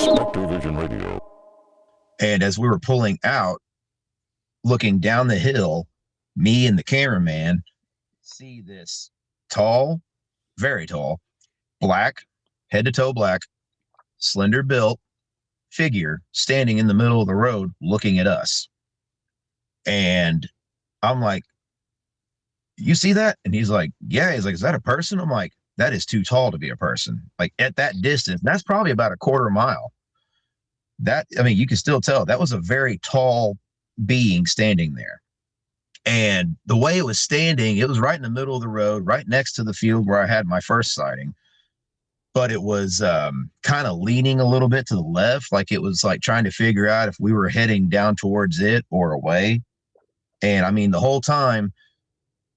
SpectreVision Radio. And as we were pulling out, looking down the hill, me and the cameraman see this tall, very tall, black, head to toe black, slender built figure standing in the middle of the road looking at us. And I'm like, you see that? And he's like, yeah. He's like, is that a person? I'm like, that is too tall to be a person. Like at that distance, that's probably about a quarter mile. That, I mean, you can still tell that was a very tall being standing there. And the way it was standing, it was right in the middle of the road, right next to the field where I had my first sighting. But it was kind of leaning a little bit to the left, like it was like trying to figure out if we were heading down towards it or away. And I mean, the whole time,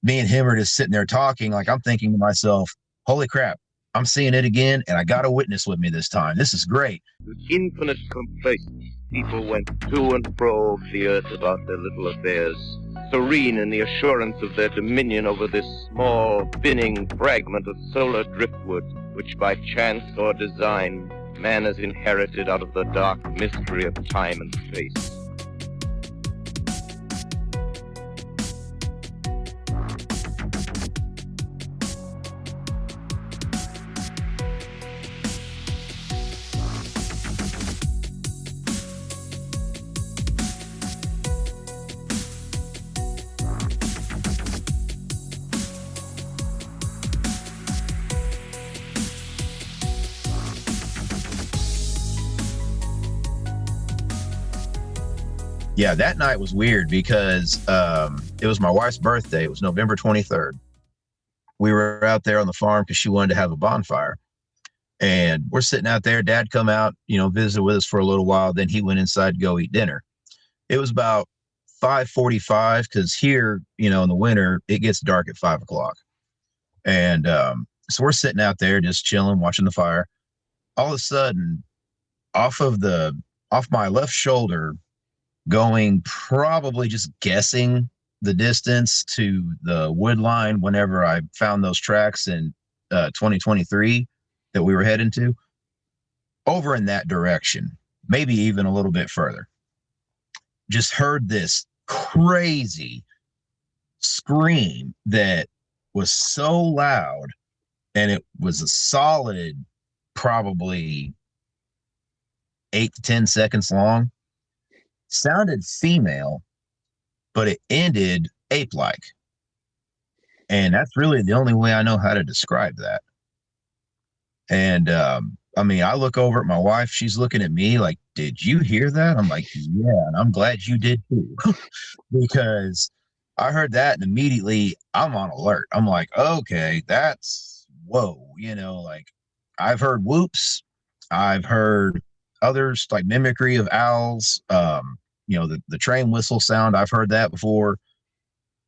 me and him are just sitting there talking, like I'm thinking to myself, holy crap, I'm seeing it again, and I got a witness with me this time. This is great. With infinite complaceness, people went to and fro of the earth about their little affairs, serene in the assurance of their dominion over this small, spinning fragment of solar driftwood, which by chance or design, man has inherited out of the dark mystery of time and space. Yeah, that night was weird because it was my wife's birthday. It was November 23rd. We were out there on the farm because she wanted to have a bonfire. And we're sitting out there. Dad come out, visit with us for a little while. Then he went inside to go eat dinner. It was about 5:45 because here, in the winter, it gets dark at 5 o'clock. And so we're sitting out there just chilling, watching the fire. All of a sudden, off my left shoulder, going probably just guessing the distance to the wood line whenever I found those tracks in 2023 that we were heading to, over in that direction, maybe even a little bit further. Just heard this crazy scream that was so loud, and it was a solid probably 8 to 10 seconds long. Sounded female, but it ended ape-like. And that's really the only way I know how to describe that. And I look over at my wife, she's looking at me like, did you hear that? I'm like, yeah, and I'm glad you did too. Because I heard that and immediately I'm on alert. I'm like, okay, that's whoa, like I've heard whoops, I've heard others like mimicry of owls, the train whistle sound, I've heard that before.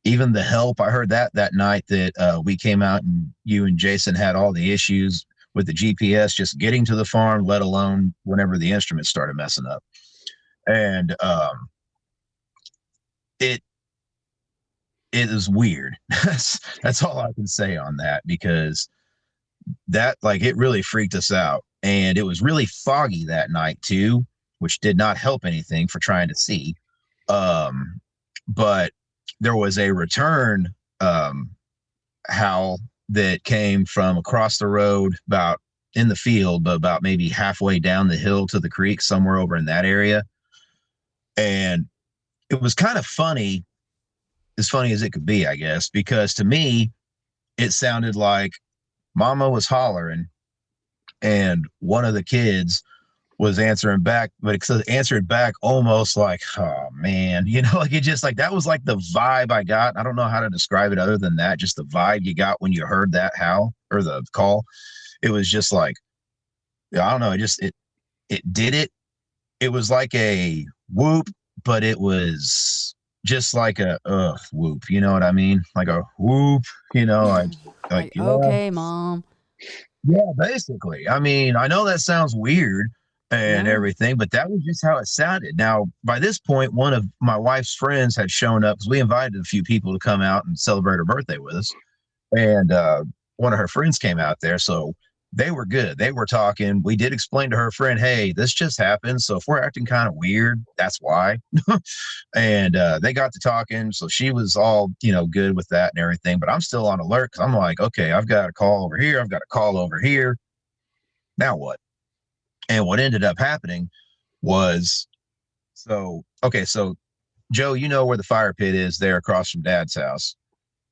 Even the help, I heard that night that we came out and you and Jason had all the issues with the GPS just getting to the farm, let alone whenever the instruments started messing up. And it is weird. That's all I can say on that, because that, like, it really freaked us out. And it was really foggy that night too, which did not help anything for trying to see. But there was a return howl that came from across the road, about in the field, but about maybe halfway down the hill to the creek, somewhere over in that area. And it was kind of funny, as funny as it could be, I guess, because to me, it sounded like Mama was hollering and one of the kids was answering back, but it answered back almost like, oh man, like it just, like, that was like the vibe I got. I don't know how to describe it other than that, just the vibe you got when you heard that howl or the call. It was just like, I don't know, it did it. It was like a whoop, but it was just like a whoop, you know what I mean? Like a whoop, like yeah. Okay, Mom. Yeah, basically. I mean, I know that sounds weird and everything, but that was just how it sounded. Now, by this point, one of my wife's friends had shown up because we invited a few people to come out and celebrate her birthday with us. And one of her friends came out there. So they were good. They were talking. We did explain to her friend, hey, this just happened. So if we're acting kind of weird, that's why. And they got to talking. So she was all, good with that and everything. But I'm still on alert because I'm like, okay, I've got a call over here. I've got a call over here. Now what? And what ended up happening was, so Joe, you know where the fire pit is there across from Dad's house,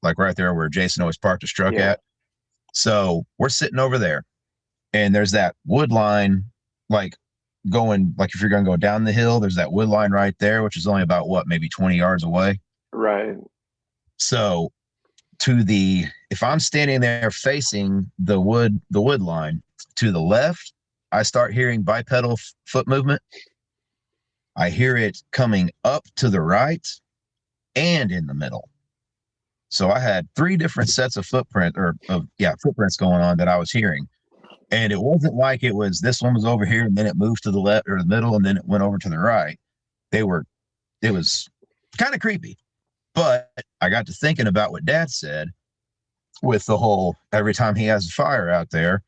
like right there where Jason always parked his truck at. So we're sitting over there, and there's that wood line, like going, like if you're going to go down the hill, there's that wood line right there, which is only about maybe 20 yards away. Right. So if I'm standing there facing the wood line, to the left, I start hearing bipedal foot movement. I hear it coming up to the right and in the middle. So I had 3 different sets of footprints going on that I was hearing. And it wasn't like it was, this one was over here and then it moved to the left or the middle and then it went over to the right. It was kind of creepy. But I got to thinking about what Dad said with the whole, every time he has a fire out there,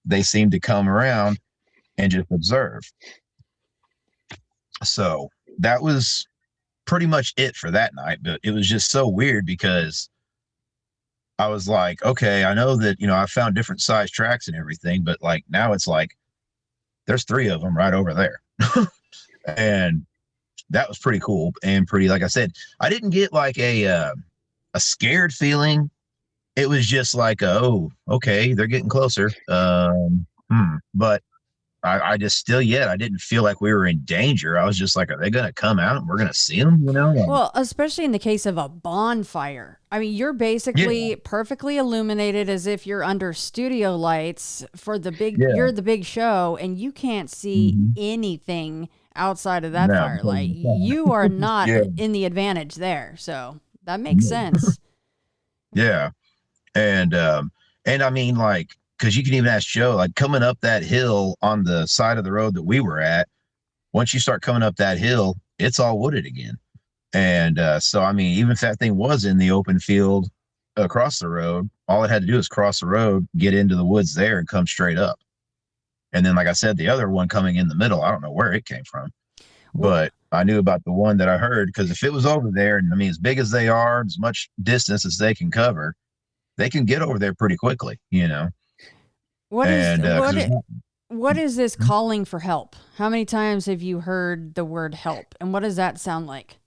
they seem to come around and just observe. So that was pretty much it for that night. But it was just so weird because I was like, okay, I know that, I found different size tracks and everything, but like now it's like there's 3 of them right over there. And that was pretty cool and pretty, like I said, I didn't get like a scared feeling. It was just like, oh, okay, they're getting closer. But I just I didn't feel like we were in danger. I was just like, are they going to come out and we're going to see them, Well, especially in the case of a bonfire. I mean, you're basically perfectly illuminated as if you're under studio lights for the big, you're the big show, and you can't see anything outside of that firelight. You are not in the advantage there. So that makes sense. Yeah. And I mean, like, because you can even ask Joe, like coming up that hill on the side of the road that we were at, once you start coming up that hill, it's all wooded again. And so, I mean, even if that thing was in the open field across the road, all it had to do is cross the road, get into the woods there and come straight up. And then, like I said, the other one coming in the middle, I don't know where it came from, but I knew about the one that I heard, because if it was over there, and I mean, as big as they are, as much distance as they can cover, they can get over there pretty quickly, What is this calling for help? How many times have you heard the word help? And what does that sound like?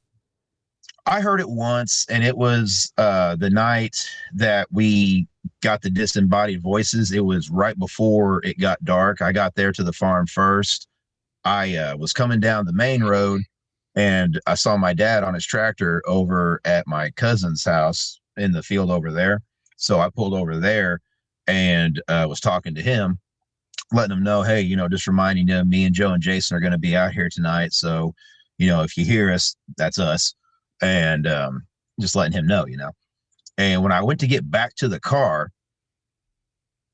I heard it once, and it was the night that we got the disembodied voices. It was right before it got dark. I got there to the farm first. I was coming down the main road, and I saw my dad on his tractor over at my cousin's house in the field over there. So I pulled over there and was talking to him, letting him know, hey, just reminding him, me and Joe and Jason are going to be out here tonight. So, if you hear us, that's us. And just letting him know, And when I went to get back to the car,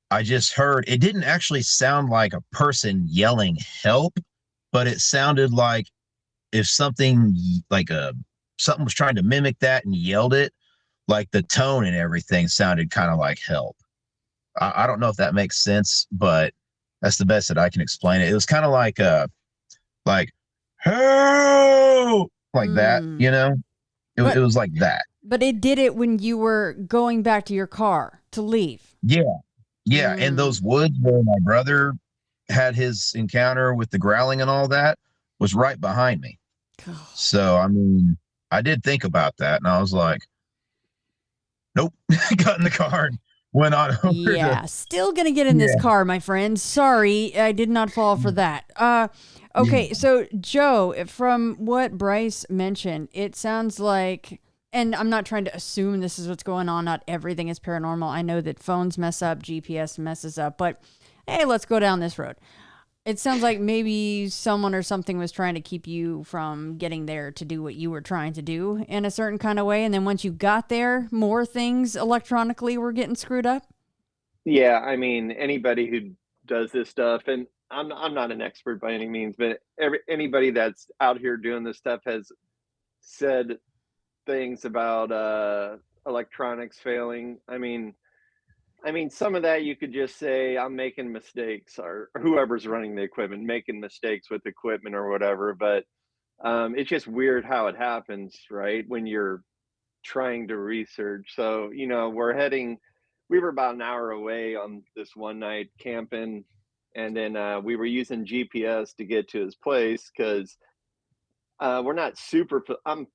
I just heard, it didn't actually sound like a person yelling help, but it sounded like if something something was trying to mimic that and yelled it, like the tone and everything sounded kind of like help. I don't know if that makes sense, but that's the best that I can explain it. It was kind of like help, like that, It was like that. But it did it when you were going back to your car to leave. Yeah. And those woods where my brother had his encounter with the growling and all that was right behind me. So, I mean, I did think about that, and I was like, nope. Got in the car and went on over. Yeah, still gonna get in this car, my friend. Sorry, I did not fall for that. Okay, so Joe, from what Bryce mentioned, it sounds like, and I'm not trying to assume this is what's going on. Not everything is paranormal. I know that phones mess up, GPS messes up, but hey, let's go down this road. It sounds like maybe someone or something was trying to keep you from getting there to do what you were trying to do in a certain kind of way. And then once you got there, more things electronically were getting screwed up. Yeah. I mean, anybody who does this stuff, and I'm not an expert by any means, but anybody that's out here doing this stuff has said things about electronics failing. I mean, I mean, some of that you could just say I'm making mistakes, or whoever's running the equipment making mistakes with equipment or whatever. But it's just weird how it happens, right? When you're trying to research. So, we were about an hour away on this one night camping, and then we were using GPS to get to his place because we're not I'm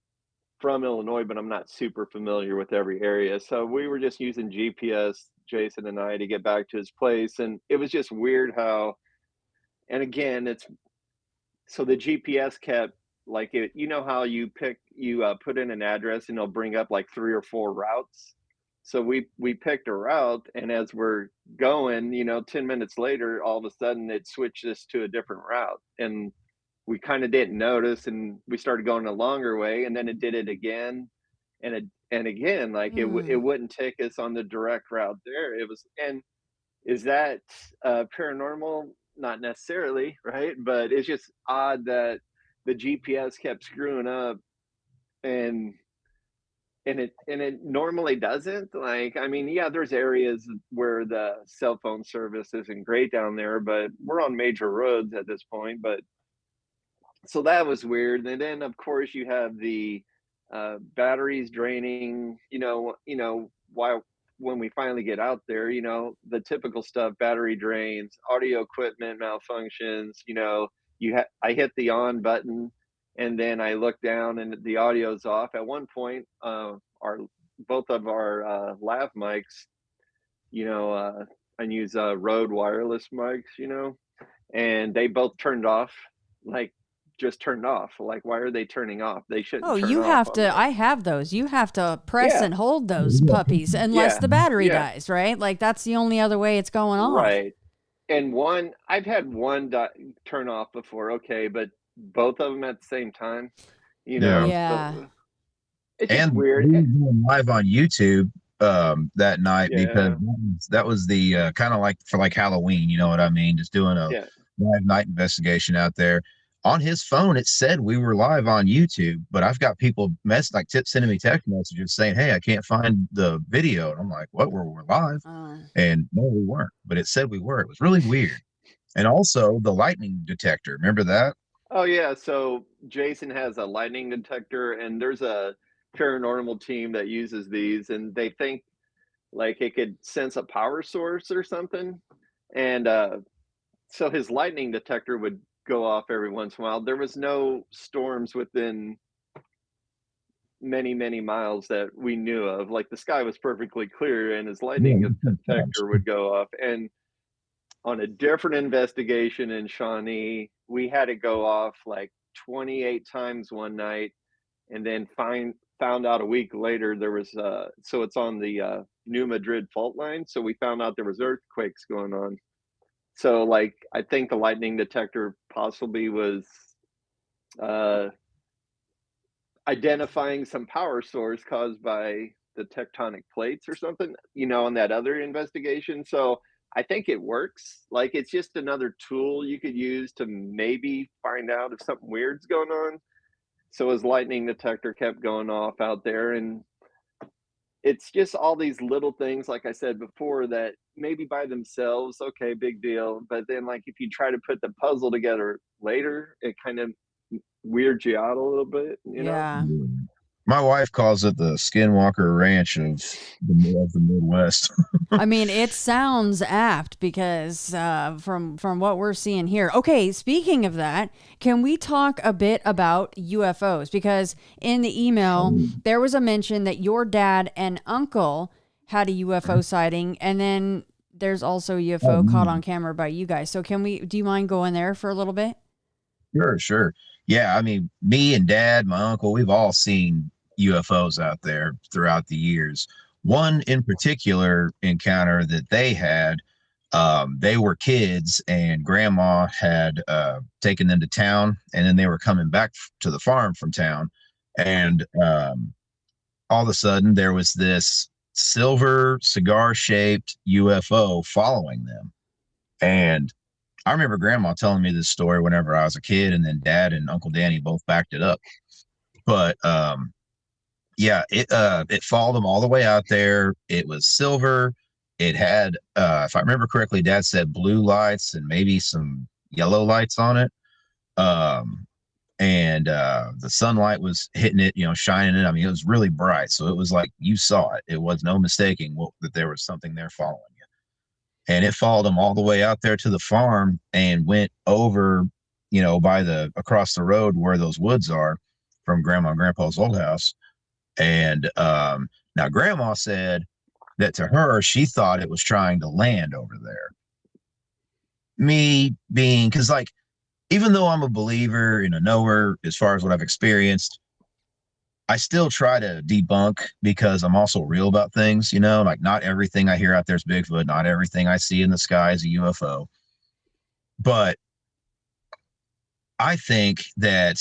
from Illinois, but I'm not super familiar with every area. So we were just using GPS, Jason and I, to get back to his place. And it was just weird how, and again, so the GPS kept like it, how you put in an address and it'll bring up like 3 or 4 routes. So we picked a route, and as we're going, 10 minutes later, all of a sudden it switched us to a different route. And we kind of didn't notice, and we started going a longer way, and then it did it again and again, like it wouldn't take us on the direct route there. It was, and is that paranormal? Not necessarily, right? But it's just odd that the GPS kept screwing up, and it normally doesn't. Like, I mean, yeah, there's areas where the cell phone service isn't great down there, but we're on major roads at this point. But so that was weird. And then of course you have the batteries draining, while when we finally get out there, the typical stuff: battery drains, audio equipment malfunctions. I hit the on button, and then I look down and the audio's off. At one point, our both of our lav mics, I use Rode wireless mics, and they both turned off, like just turned off. Like, why are they turning off? They shouldn't Oh, turn you off have on to. me. I have those. You have to press Yeah, and hold those puppies unless yeah, the battery yeah, dies, right? Like that's the only other way it's going off. right. And I've had one turn off before, okay, but both of them at the same time, Yeah. Yeah. so it's just And weird. we were going live on YouTube that night because Yeah, that was the kind of like for like Halloween, you know what I mean? Just doing a yeah. live night investigation out there. On his phone, it said we were live on YouTube, but I've got people sending me text messages saying, "Hey, I can't find the video," and I'm like, "What? We're live?" Uh, And no, we weren't, but it said we were. It was really weird. And also the lightning detector. Remember that? Oh yeah, so Jason has a lightning detector, and there's a paranormal team that uses these, and they think like it could sense a power source or something. And so his lightning detector would go off every once in a while. There was no storms within many miles that we knew of. Like, the sky was perfectly clear, and his Yeah. lightning detector would go off. And on a different investigation in Shawnee, we had it go off like 28 times one night, and then found out a week later there was so it's on the New Madrid fault line. So we found out there was earthquakes going on. So, like, I think the lightning detector possibly was uh, identifying some power source caused by the tectonic plates or something, on that other investigation. So I think it works. Like, it's just another tool you could use to maybe find out if something weird's going on. So his lightning detector kept going off out there, and it's just all these little things, like I said before, that maybe by themselves, okay, big deal. But then, like, if you try to put the puzzle together later, it kind of weirds you out a little bit. yeah. My wife calls it the Skinwalker Ranch of the Midwest. I mean, it sounds apt because from what we're seeing here. Okay, speaking of that, can we talk a bit about UFOs? Because in the email there was a mention that your dad and uncle had a UFO sighting, and then there's also a UFO caught on camera by you guys. So do you mind going there for a little bit? Sure. Yeah, I mean, me and Dad, my uncle, we've all seen UFOs out there throughout the years. One in particular encounter that they had, they were kids and Grandma had taken them to town, and then they were coming back to the farm from town, and all of a sudden there was this silver cigar-shaped UFO following them. And I remember Grandma telling me this story whenever I was a kid, and then Dad and Uncle Danny both backed it up. But yeah, it followed them all the way out there. It was silver. it had, if I remember correctly, Dad said blue lights and maybe some yellow lights on it. And the sunlight was hitting it, shining it. I mean, it was really bright. So it was like you saw it. It was no mistaking that there was something there following you. And it followed them all the way out there to the farm and went over, across the road where those woods are from Grandma and Grandpa's old house. And now Grandma said that to her, she thought it was trying to land over there. Me being, because like, even though I'm a believer and a knower as far as what I've experienced, I still try to debunk because I'm also real about things, like not everything I hear out there is Bigfoot, not everything I see in the sky is a UFO. But I think that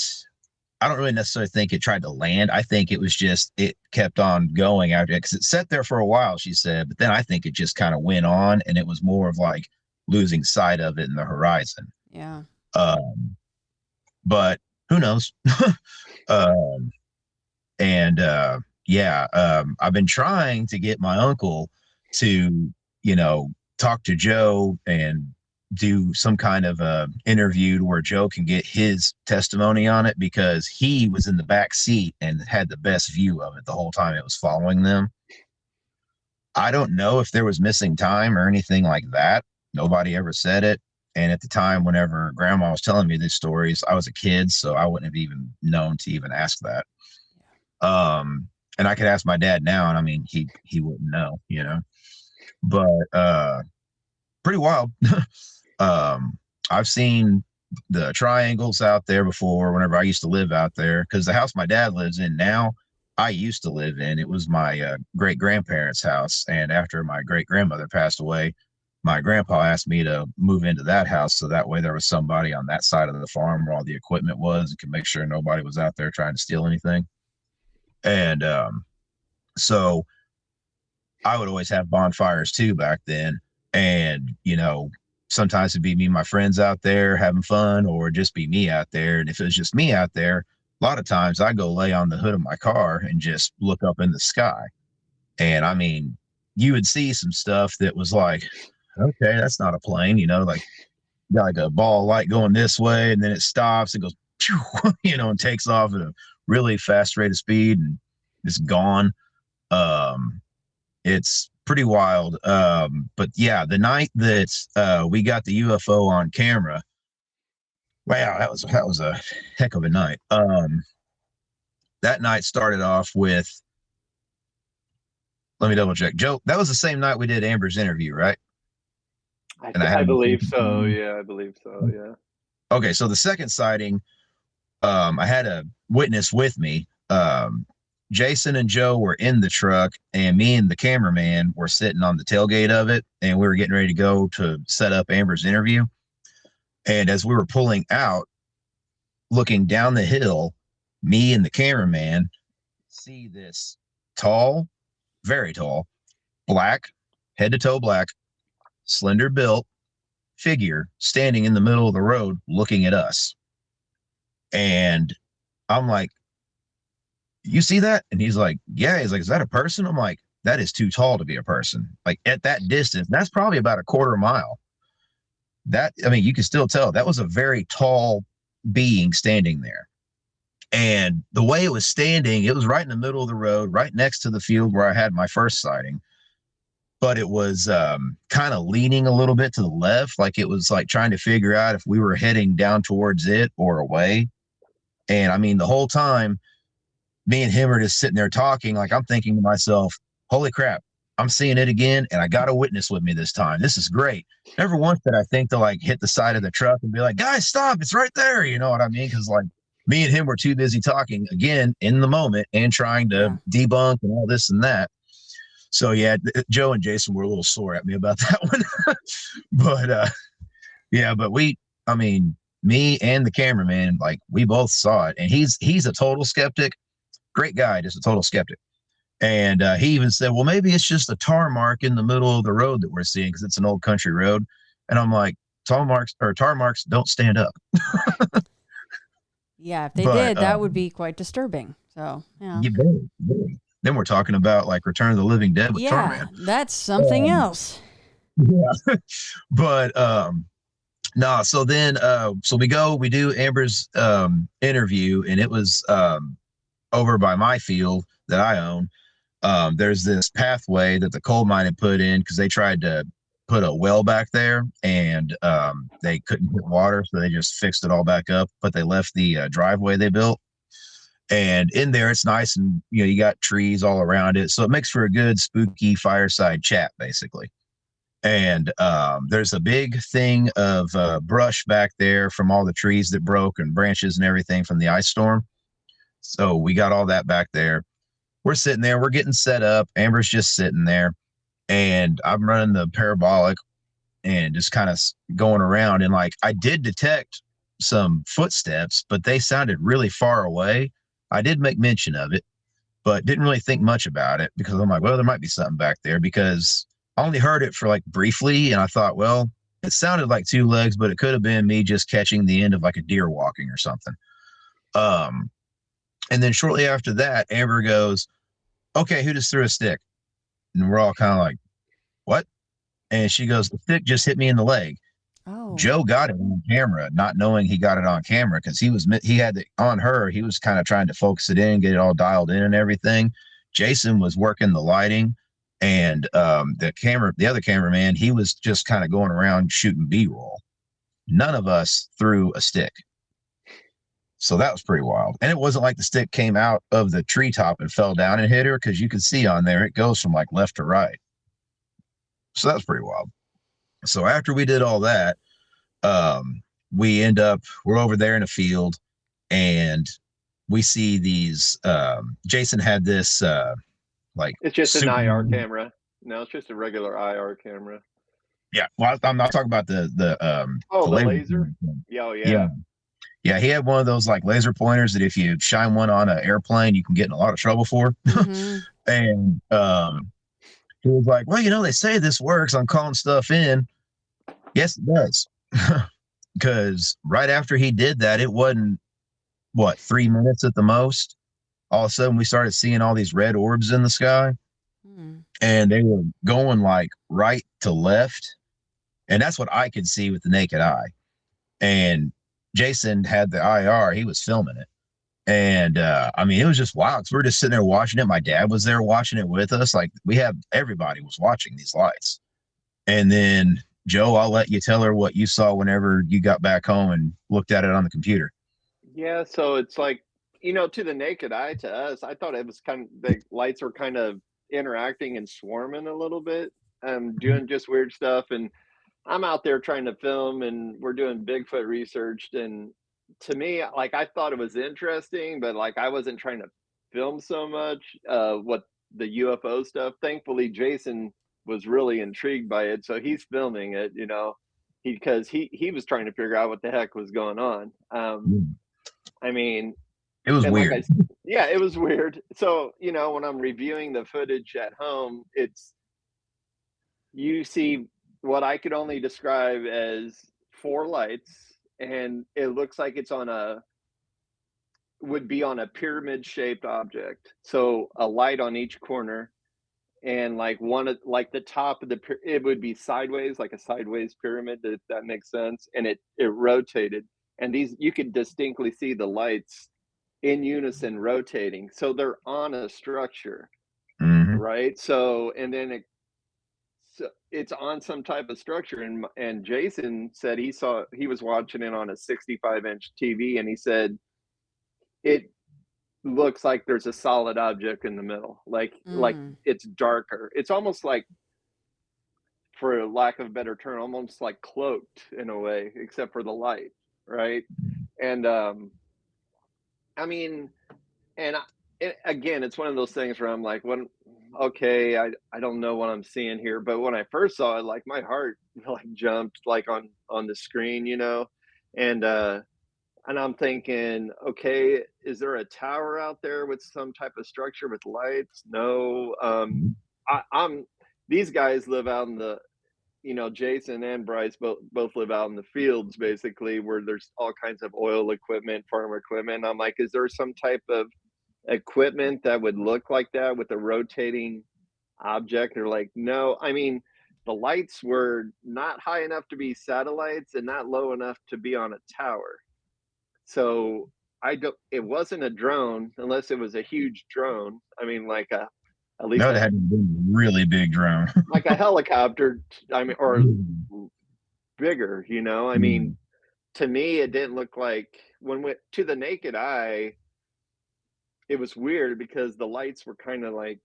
I don't really necessarily think it tried to land. I think it was just, it kept on going after it because it sat there for a while, she said, but then I think it just kind of went on and it was more of like losing sight of it in the horizon. Yeah. But who knows? I've been trying to get my uncle to, talk to Joe and do some kind of a interview where Joe can get his testimony on it because he was in the back seat and had the best view of it the whole time it was following them. I don't know if there was missing time or anything like that. Nobody ever said it. And at the time, whenever Grandma was telling me these stories, I was a kid, so I wouldn't have even known to even ask that. And I could ask my dad now, and I mean, he wouldn't know, But pretty wild. I've seen the triangles out there before whenever I used to live out there, because the house my dad lives in now, I used to live in. It was my great-grandparents' house, and after my great-grandmother passed away, my grandpa asked me to move into that house so that way there was somebody on that side of the farm where all the equipment was and could make sure nobody was out there trying to steal anything. And so I would always have bonfires too back then. And, sometimes it'd be me and my friends out there having fun or just be me out there. And if it was just me out there, a lot of times I go lay on the hood of my car and just look up in the sky. And I mean, you would see some stuff that was like, okay, that's not a plane, like got like a ball of light going this way and then it stops and goes, and takes off at a really fast rate of speed and it's gone. It's pretty wild. But yeah, the night that we got the UFO on camera, wow, that was a heck of a night. That night started off with, let me double check. Joe, that was the same night we did Amber's interview, right? I believe so. Yeah, I believe so. Yeah. Okay, so the second sighting, I had a witness with me. Jason and Joe were in the truck, and me and the cameraman were sitting on the tailgate of it, and we were getting ready to go to set up Amber's interview. And as we were pulling out, looking down the hill, me and the cameraman see this tall, very tall, black, head to toe black, slender built figure standing in the middle of the road looking at us. And I'm like, you see that? And he's like, yeah. He's like, is that a person? I'm like, that is too tall to be a person. Like at that distance, that's probably about a quarter mile. You can still tell that was a very tall being standing there. And the way it was standing, it was right in the middle of the road, right next to the field where I had my first sighting. But it was kind of leaning a little bit to the left, like it was like trying to figure out if we were heading down towards it or away. And I mean, the whole time, me and him are just sitting there talking, like I'm thinking to myself, holy crap, I'm seeing it again, and I got a witness with me this time. This is great. Never once did I think to like hit the side of the truck and be like, guys, stop, it's right there. You know what I mean? Because like me and him were too busy talking again in the moment and trying to debunk and all this and that. So yeah, Joe and Jason were a little sore at me about that one. But me and the cameraman, like we both saw it, and he's a total skeptic. Great guy, just a total skeptic. And he even said, well, maybe it's just a tar mark in the middle of the road that we're seeing because it's an old country road. And I'm like, tar marks don't stand up. Yeah, if they did, that would be quite disturbing. So, yeah. Very. Then we're talking about like Return of the Living Dead with Yeah, Tarman. that's something else. Yeah. But no, so then so we do Amber's interview, and it was over by my field that I own. There's this pathway that the coal mine had put in because they tried to put a well back there, and they couldn't get water, so they just fixed it all back up, but they left the driveway they built. And in there it's nice, and you got trees all around it, so it makes for a good spooky fireside chat basically. And there's a big thing of brush back there from all the trees that broke and branches and everything from the ice storm. So we got all that back there. We're sitting there, we're getting set up. Amber's just sitting there, and I'm running the parabolic and just kind of going around. And like, I did detect some footsteps, but they sounded really far away. I did make mention of it, but didn't really think much about it because I'm like, well, there might be something back there, because I only heard it for like briefly. And I thought, well, it sounded like two legs, but it could have been me just catching the end of like a deer walking or something. And then shortly after that, Amber goes, okay, who just threw a stick? And we're all kind of like, what? And she goes, the stick just hit me in the leg. Oh. Joe got it on camera, not knowing he got it on camera, because he had it on her. He was kind of trying to focus it in, get it all dialed in and everything. Jason was working the lighting, and the other cameraman, he was just kind of going around shooting B-roll. None of us threw a stick. So that was pretty wild. And it wasn't like the stick came out of the treetop and fell down and hit her, because you can see on there, it goes from like left to right. So that was pretty wild. So after we did all that, we're over there in a field, and we see these, Jason had this, it's just an IR camera. No, it's just a regular IR camera. Yeah. Well, I'm not talking about the laser. Yeah. He had one of those like laser pointers that if you shine one on an airplane, you can get in a lot of trouble for. Mm-hmm. And he was like, well, they say this works on calling stuff in. Yes, it does. Because right after he did that, it wasn't 3 minutes at the most. All of a sudden we started seeing all these red orbs in the sky, and they were going like right to left. And that's what I could see with the naked eye. And Jason had the IR, he was filming it. And it was just wild, because we were just sitting there watching it. My dad was there watching it with us. Like, everybody was watching these lights. And then Joe, I'll let you tell her what you saw whenever you got back home and looked at it on the computer. Yeah, so it's like, to the naked eye, to us, I thought it was the lights were kind of interacting and swarming a little bit, doing just weird stuff. And I'm out there trying to film, and we're doing Bigfoot research. And to me, like, I thought it was interesting, but like, I wasn't trying to film so much what the UFO stuff. Thankfully, Jason was really intrigued by it, so he's filming it, because he was trying to figure out what the heck was going on. It was weird. It was weird. So, when I'm reviewing the footage at home, you see what I could only describe as 4 lights, and it looks like it's would be on a pyramid shaped object. So a light on each corner, and like the top of it would be sideways, like a sideways pyramid, if that makes sense. And it rotated, and you could distinctly see the lights in unison rotating. So they're on a structure, right? So, and then it's on some type of structure. And Jason said he was watching it on a 65-inch TV, and he said it looks like there's a solid object in the middle, like it's darker. It's almost like, for lack of a better term, almost like cloaked in a way, except for the light, right? And again, it's one of those things where I'm like, okay, I don't know what I'm seeing here. But when I first saw it, like, my heart like jumped like on the screen, and I'm thinking, okay, is there a tower out there with some type of structure with lights? No. These guys live out in the, Jason and Bryce both live out in the fields, basically, where there's all kinds of oil equipment, farm equipment. I'm like, is there some type of equipment that would look like that with a rotating object. They're like, no, I mean, the lights were not high enough to be satellites and not low enough to be on a tower. So it wasn't a drone unless it was a huge drone. I mean, like at least No, it had to be a really big drone. like a helicopter, I mean, or bigger, I mean, to me, it didn't look like, to the naked eye, it was weird because the lights were kind of like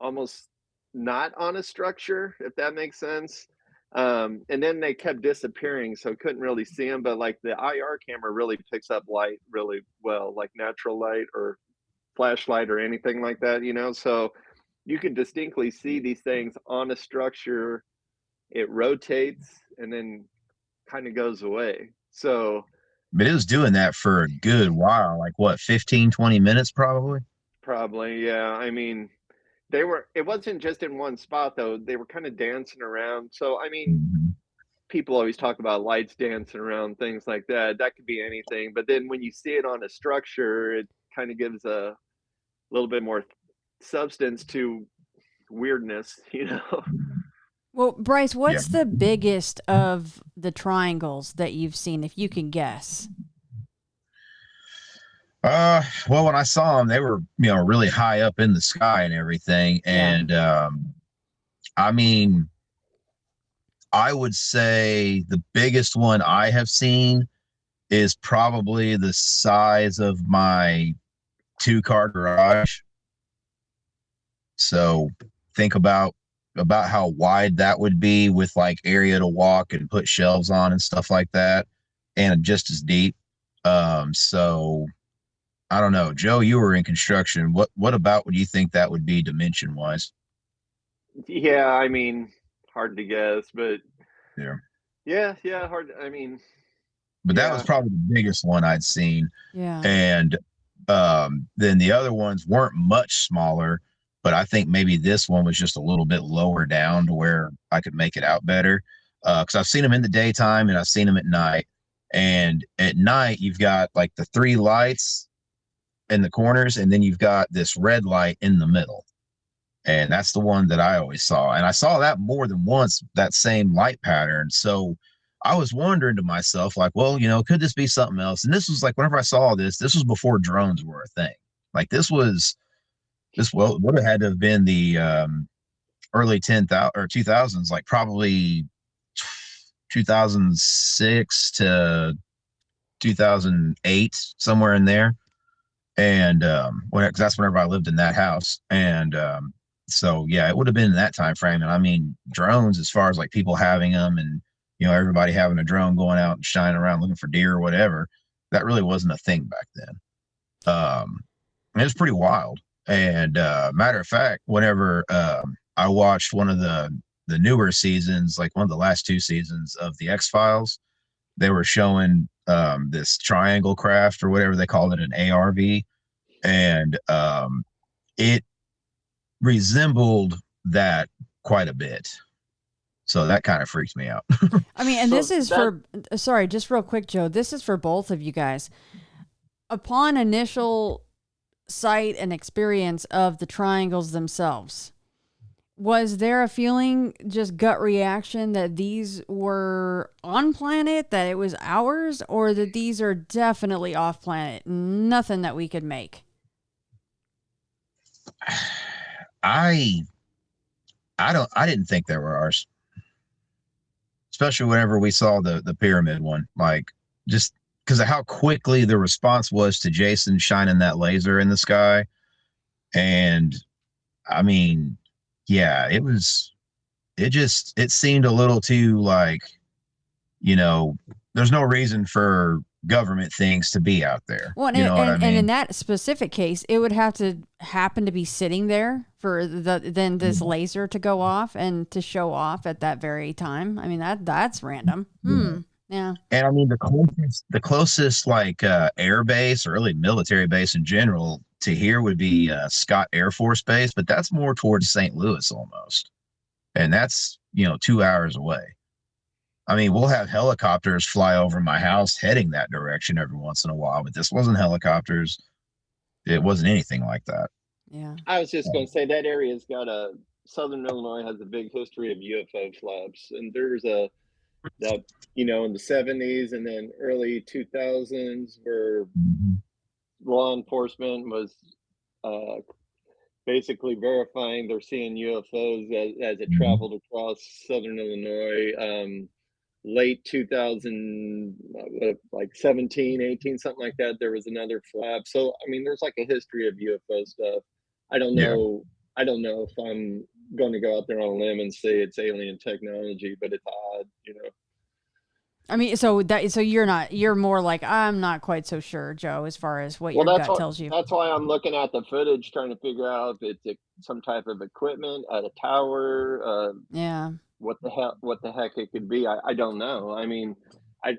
almost not on a structure, if that makes sense. And then they kept disappearing, so couldn't really see them. But like the IR camera really picks up light really well, like natural light or flashlight or anything like that, So you can distinctly see these things on a structure. It rotates and then kind of goes away. So, but it was doing that for a good while, like what, 15, 20 minutes probably? Probably, yeah. I mean, it wasn't just in one spot though. They were kind of dancing around. So, I mean, people always talk about lights dancing around, things like that. That could be anything. But then when you see it on a structure, it kind of gives a little bit more substance to weirdness, Well, Bryce, what's the biggest of the triangles that you've seen, if you can guess? Well, when I saw them, they were, really high up in the sky and everything. And, I mean, I would say the biggest one I have seen is probably the size of my 2-car garage. So think about how wide that would be with like area to walk and put shelves on and stuff like that, and just as deep. So I don't know, Joe, you were in construction. What about would you think that would be dimension wise? Yeah, I mean, hard to guess, but yeah, hard. I mean, but that was probably the biggest one I'd seen. Yeah. And then the other ones weren't much smaller, but I think maybe this one was just a little bit lower down to where I could make it out better. Because I've seen them in the daytime and I've seen them at night. And at night, you've got like the 3 lights in the corners, and then you've got this red light in the middle. And that's the one that I always saw. And I saw that more than once, that same light pattern. So I was wondering to myself, like, well, could this be something else? And this was like, whenever I saw this was before drones were a thing. Like this would have had to have been the early 2000s, like probably 2006 to 2008, somewhere in there. And because that's whenever I lived in that house. And so yeah, it would have been in that time frame. And I mean, drones, as far as like people having them and everybody having a drone going out and shining around looking for deer or whatever, that really wasn't a thing back then. It was pretty wild. And matter of fact, whenever I watched one of the newer seasons, like one of the last 2 seasons of the X-Files, they were showing this triangle craft or whatever they called it, an ARV, and it resembled that quite a bit. So that kind of freaked me out. I mean, and so this is sorry, just real quick, Joe, this is for both of you guys. Upon initial sight and experience of the triangles themselves, was there a feeling, just gut reaction, that these were on planet, that it was ours, or that these are definitely off planet, nothing that we could make? I didn't think they were ours, especially whenever we saw the pyramid one, like just because of how quickly the response was to Jason shining that laser in the sky. And I mean, yeah, it seemed a little too like, there's no reason for government things to be out there. Well, and in that specific case, it would have to happen to be sitting there for this laser to go off and to show off at that very time. I mean, that's random. Yeah. And I mean, the closest like air base or really military base in general to here would be Scott Air Force Base, but that's more towards St. Louis almost. And that's, 2 hours away. I mean, we'll have helicopters fly over my house heading that direction every once in a while, but this wasn't helicopters. it wasn't anything like that. Yeah. I was just going to say that area's got Southern Illinois has a big history of UFO flaps, and there's that in the 70s and then early 2000s where law enforcement was basically verifying they're seeing UFOs as it traveled across Southern Illinois. Late 2000, like 17, 18, something like that, there was another flap. So, I mean, there's like a history of UFO stuff. I don't know if I'm going to go out there on a limb and say it's alien technology, but it's odd. I mean, so you're more like, I'm not quite so sure, Joe, as far as what your gut tells you. That's why I'm looking at the footage, trying to figure out if it's some type of equipment at a tower. Yeah. What the heck it could be. I don't know. I mean, I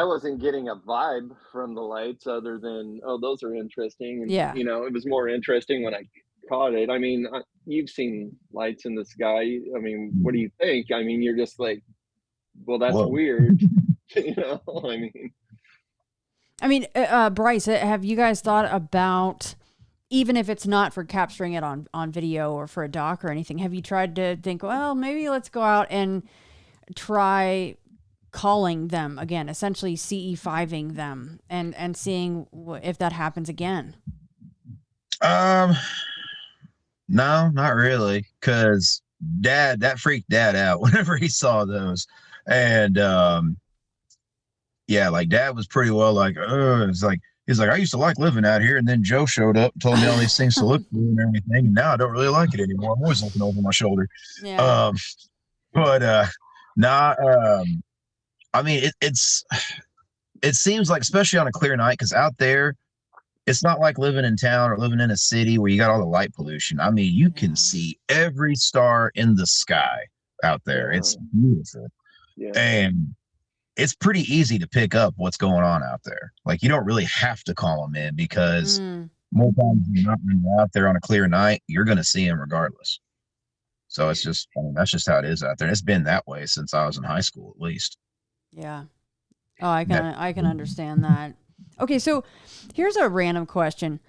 wasn't getting a vibe from the lights other than, oh, those are interesting. And, yeah. It was more interesting when I caught it. I mean, you've seen lights in the sky. I mean, what do you think? I mean, you're just like, well, that's weird. I mean, Bryce, have you guys thought about, even if it's not for capturing it on video or for a doc or anything, have you tried to think, well, maybe let's go out and try calling them again, essentially CE5ing them and seeing if that happens again? No, not really. Cause that freaked Dad out whenever he saw those. And, yeah, like Dad was pretty well like, it's like, he's like, I used to like living out here. And then Joe showed up and told me all these things to look for and everything. And now I don't really like it anymore. I'm always looking over my shoulder. Yeah. I mean, it seems like, especially on a clear night, because out there, it's not like living in town or living in a city where you got all the light pollution. I mean, you can see every star in the sky out there. It's beautiful. Yeah. And it's pretty easy to pick up what's going on out there. Like, you don't really have to call them in because more times than not, when you're out there on a clear night, you're going to see them regardless. So it's just, that's just how it is out there. And it's been that way since I was in high school, at least. Yeah. Oh, I can understand that. Okay, so here's a random question.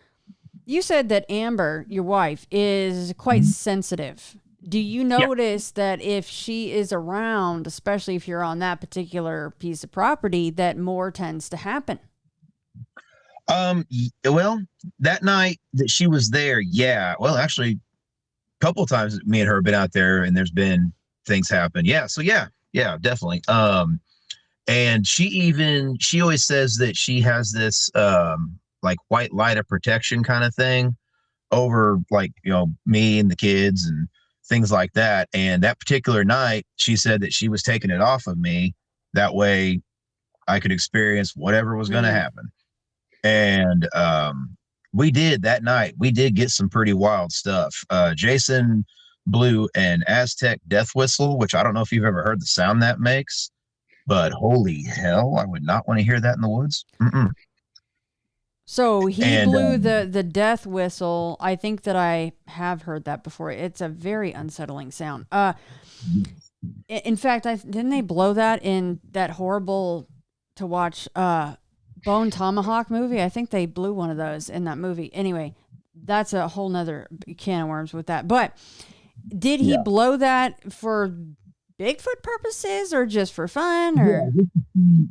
You said that Amber, your wife, is quite sensitive. Do you notice that if she is around, especially if you're on that particular piece of property, that more tends to happen? Well, that night that she was there, yeah. Well, actually, a couple of times me and her have been out there and there's been things happen. Yeah. So yeah, definitely. And she always says that she has this like white light of protection kind of thing over, like, me and the kids and things like that. And that particular night, she said that she was taking it off of me. That way I could experience whatever was going to happen. And we did that night. We did get some pretty wild stuff. Jason blew an Aztec death whistle, which I don't know if you've ever heard the sound that makes, but holy hell, I would not want to hear that in the woods. Mm-mm. So he blew the death whistle. I think that I have heard that before. It's a very unsettling sound. In fact, didn't they blow that in that horrible to watch Bone Tomahawk movie? I think they blew one of those in that movie. Anyway, that's a whole nother can of worms with that. But did he blow that for Bigfoot purposes or just for fun? Or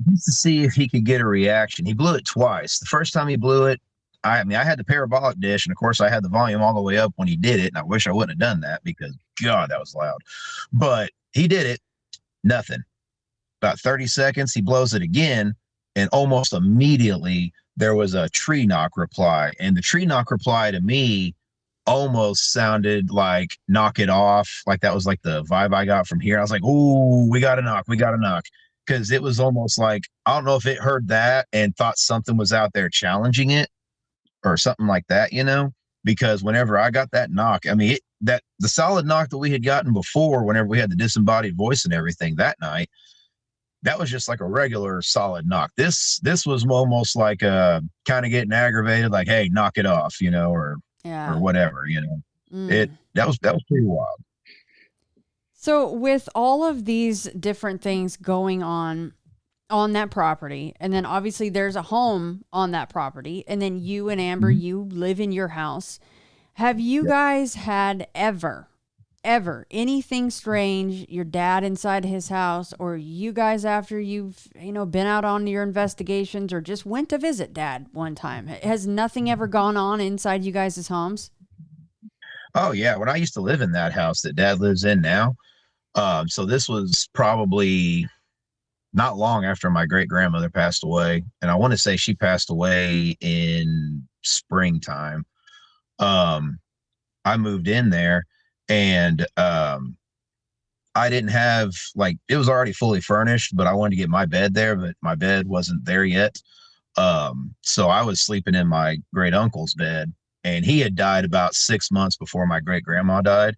just to see if he could get a reaction. He blew it twice. The first time he blew it, I had the parabolic dish, and of course I had the volume all the way up when he did it, and I wish I wouldn't have done that because God, that was loud. But he did it, nothing. About 30 seconds, he blows it again, and almost immediately there was a tree knock reply, and the tree knock reply to me almost sounded like knock it off. Like that was like the vibe I got from here. I was like, ooh, we got to knock. Because it was almost like, I don't know if it heard that and thought something was out there challenging it or something like that, because whenever I got that knock, I mean, the solid knock that we had gotten before, whenever we had the disembodied voice and everything that night, that was just like a regular solid knock. This was almost like kind of getting aggravated, like, hey, knock it off, or whatever, that was pretty wild. So with all of these different things going on, on that property, and then obviously there's a home on that property, and then you and Amber, you live in your house. Have you guys had ever anything strange, your dad inside his house, or you guys after you've, been out on your investigations or just went to visit dad one time? Has nothing ever gone on inside you guys' homes? Oh yeah, when I used to live in that house that dad lives in now, so this was probably not long after my great grandmother passed away, and I want to say she passed away in springtime. I moved in there, and I didn't have, like, it was already fully furnished, but I wanted to get my bed there, but my bed wasn't there yet. So I was sleeping in my great uncle's bed, and he had died about 6 months before my great grandma died.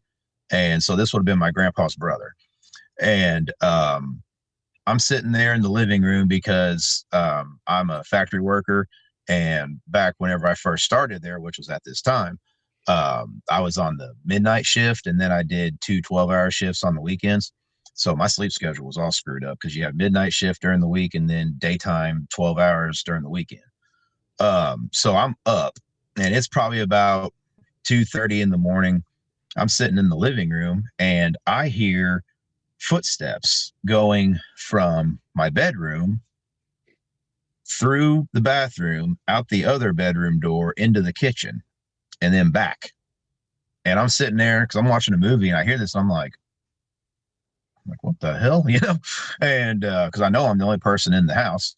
And so this would have been my grandpa's brother. And I'm sitting there in the living room because I'm a factory worker. And back whenever I first started there, which was at this time, I was on the midnight shift, and then I did 2 12-hour shifts on the weekends. So my sleep schedule was all screwed up because you have midnight shift during the week and then daytime 12 hours during the weekend. So I'm up, and it's probably about 2:30 in the morning. I'm sitting in the living room, and I hear footsteps going from my bedroom through the bathroom, out the other bedroom door, into the kitchen, and then back. And I'm sitting there because I'm watching a movie, and I hear this. I'm like, what the hell, And because I know I'm the only person in the house,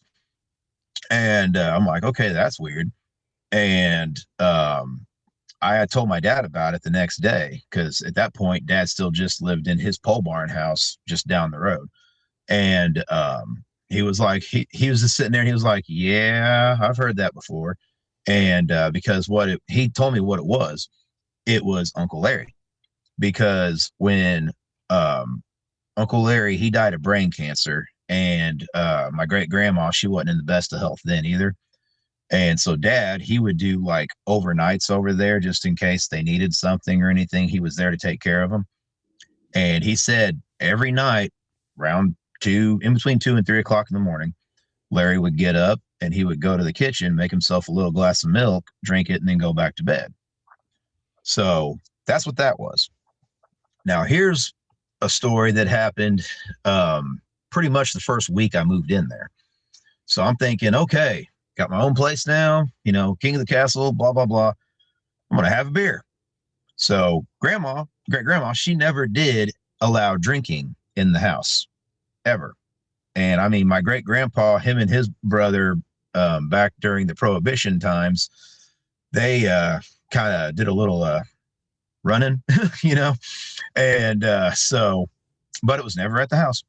and I'm like, okay, that's weird. And I had told my dad about it the next day, because at that point, dad still just lived in his pole barn house just down the road. And he was like, he was just sitting there, and he was like, yeah, I've heard that before. And because he told me what it was Uncle Larry. Because when Uncle Larry, he died of brain cancer, and my great grandma, she wasn't in the best of health then either. And so dad, he would do like overnights over there just in case they needed something or anything. He was there to take care of them. And he said every night around in between 2 and 3 o'clock in the morning, Larry would get up and he would go to the kitchen, make himself a little glass of milk, drink it, and then go back to bed. So that's what that was. Now here's a story that happened pretty much the first week I moved in there. So I'm thinking, okay, got my own place now, king of the castle, blah, blah, blah. I'm going to have a beer. So great grandma, she never did allow drinking in the house ever. And I mean, my great grandpa, him and his brother, back during the Prohibition times, they kind of did a little running, and so, but it was never at the house.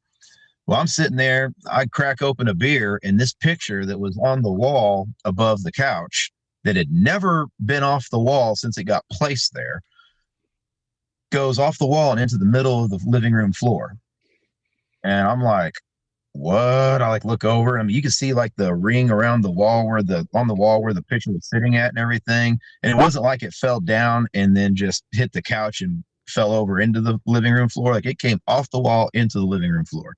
Well, I'm sitting there, I crack open a beer, and this picture that was on the wall above the couch that had never been off the wall since it got placed there goes off the wall and into the middle of the living room floor. And I'm like, what? I look over. I mean, you can see like the ring around the wall where the picture was sitting at and everything. And it wasn't like it fell down and then just hit the couch and fell over into the living room floor. Like it came off the wall into the living room floor.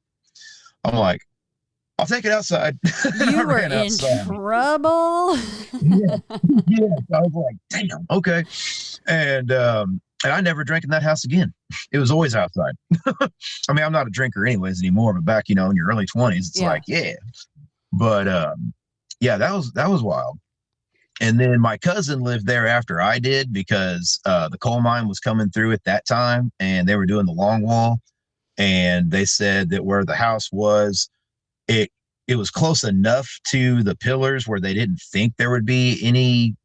I'm like, I'll take it outside. You were in trouble. yeah. I was like, damn, okay. And I never drank in that house again. It was always outside. I mean, I'm not a drinker anyways anymore, but back, in your early 20s, it's like, yeah. But yeah, that was wild. And then my cousin lived there after I did, because the coal mine was coming through at that time, and they were doing the long wall. And they said that where the house was, it was close enough to the pillars where they didn't think there would be any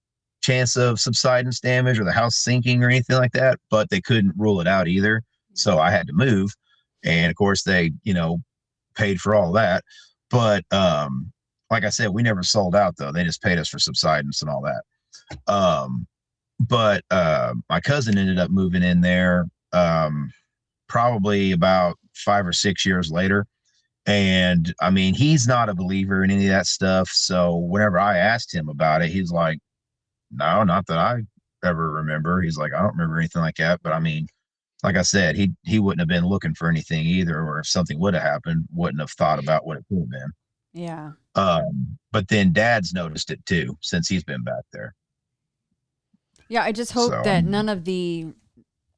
chance of subsidence damage or the house sinking or anything like that, but they couldn't rule it out either. So I had to move. And of course they, paid for all that. But like I said, we never sold out though. They just paid us for subsidence and all that. But my cousin ended up moving in there probably about 5 or 6 years later. And I mean, he's not a believer in any of that stuff. So whenever I asked him about it, he's like, no, not that I ever remember. He's like, I don't remember anything like that. But I mean, like I said, he wouldn't have been looking for anything either. Or if something would have happened, wouldn't have thought about what it could have been. Yeah. But then Dad's noticed it too since he's been back there. Yeah, I just hope So, that none of the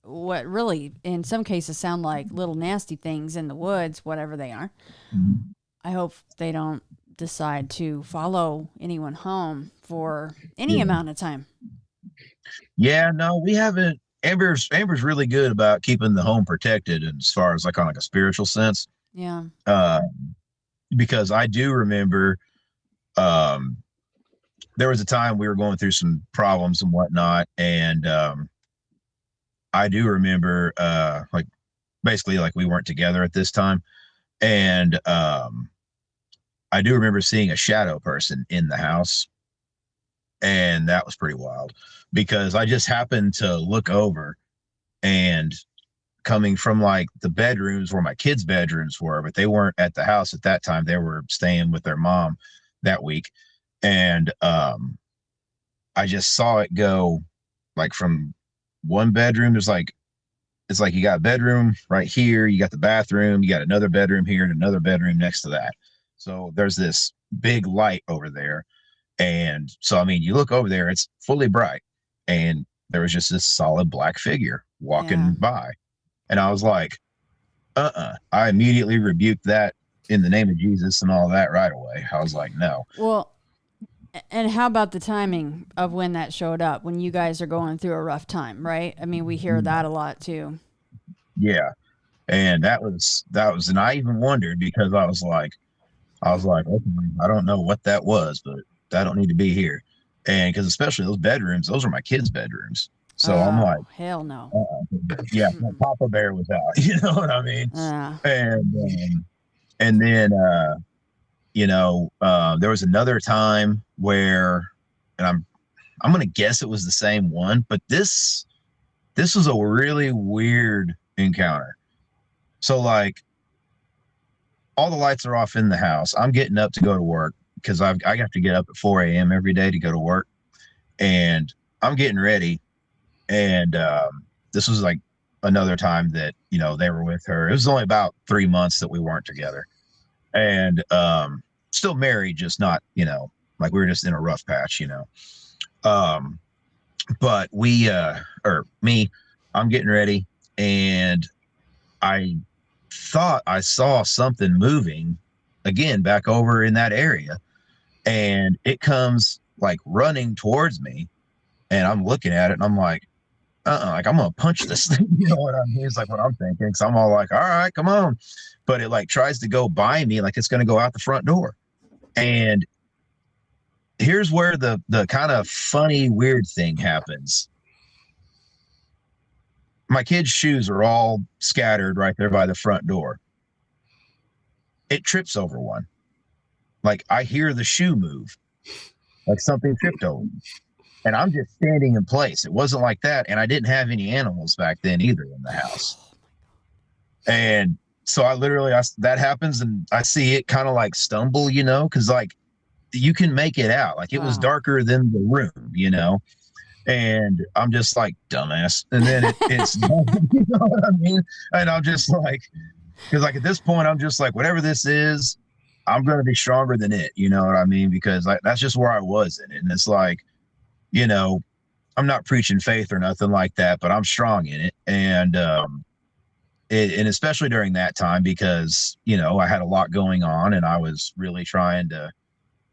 what really in some cases sound like little nasty things in the woods, whatever they are. I hope they don't decide to follow anyone home for any amount of time. Yeah, no, we haven't. Amber's really good about keeping the home protected, and as far as like on like a spiritual sense. Yeah. Because I do remember, there was a time we were going through some problems and whatnot, and I do remember, like basically like we weren't together at this time, and I do remember seeing a shadow person in the house, and that was pretty wild because I just happened to look over, and coming from like the bedrooms where my kids' bedrooms were, but they weren't at the house at that time. They were staying with their mom that week. And I just saw it go like from one bedroom. It's like you got a bedroom right here, you got the bathroom, you got another bedroom here and another bedroom next to that. So there's this big light over there. And so, I mean, you look over there, it's fully bright. And there was just this solid black figure walking by. And I was like, I immediately rebuked that in the name of Jesus and all that right away. I was like, no. Well, and how about the timing of when that showed up, when you guys are going through a rough time, right? I mean, we hear that a lot too. Yeah. And that was, and I even wondered because I was like, okay, I don't know what that was, but that don't need to be here. And because especially those bedrooms, those are my kids' bedrooms. So I'm like, hell no. Yeah, Papa Bear was out. You know what I mean? And then, there was another time where, and I'm going to guess it was the same one, but this was a really weird encounter. So like all the lights are off in the house. I'm getting up to go to work because I have to get up at 4 a.m. every day to go to work, and I'm getting ready. And this was like another time that, they were with her. It was only about 3 months that we weren't together, and still married, just not, like we were just in a rough patch, but I'm getting ready, and I thought I saw something moving again back over in that area, and it comes like running towards me, and I'm looking at it and I'm like, like I'm gonna punch this thing. You know what I mean? It's like what I'm thinking. So I'm all like, all right, come on. But it like tries to go by me like it's gonna go out the front door. And here's where the kind of funny, weird thing happens. My kids' shoes are all scattered right there by the front door. It trips over one. Like I hear the shoe move, like something tripped over me. And I'm just standing in place. It wasn't like that. And I didn't have any animals back then either in the house. And so that happens and I see it kind of like stumble, because like you can make it out. Like it was darker than the room, and I'm just like, dumbass. And then it's, you know what I mean? And I'm just like, because like at this point, I'm just like, whatever this is, I'm going to be stronger than it. You know what I mean? Because like, that's just where I was in it. And it's like, I'm not preaching faith or nothing like that, but I'm strong in it. And, and especially during that time, because, I had a lot going on and I was really trying to